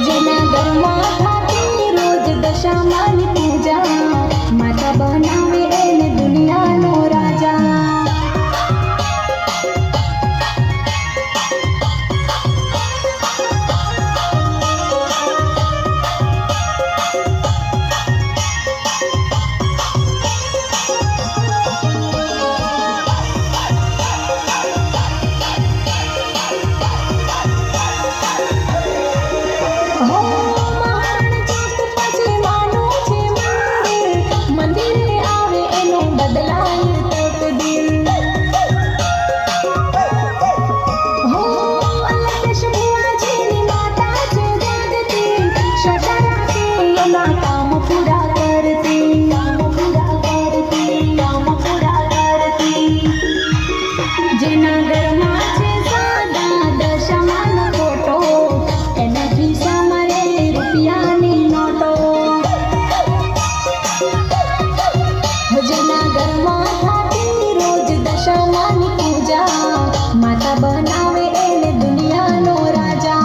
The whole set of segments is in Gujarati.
જૂનાગઢમાં થાતી રોજ દશામાની પૂજા, માતા બનાવે એને દુનિયાનો રાજા. જૂનાગઢમાં થાતી રોજ દશામાની પૂજા, માતા બનાવે એને દુનિયાનો રાજા.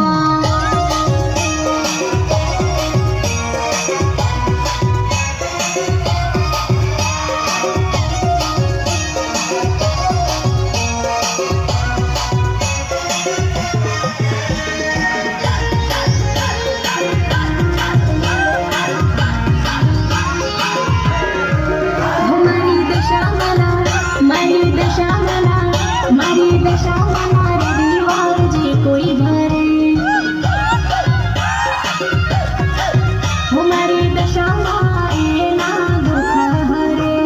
મારી દશામાં મારી દીવાલજી કોઈ ભરે, મારી દશામાં એના દુઃખ હરે.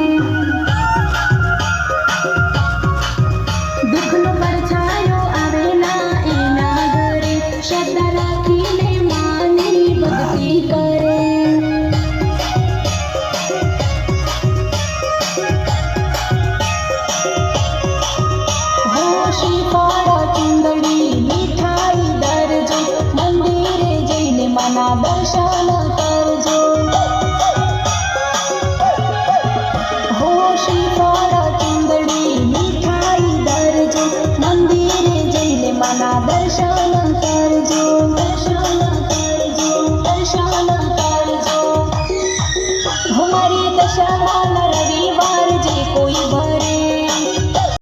દુઃખનો પડછાયો આવે ના એના ઘરે, શ્રદ્ધા રાખીને માની ભક્તિ કરે. ચુંદડી મીઠાઈ દરજો, મંદિરે જઈને માના દર્શન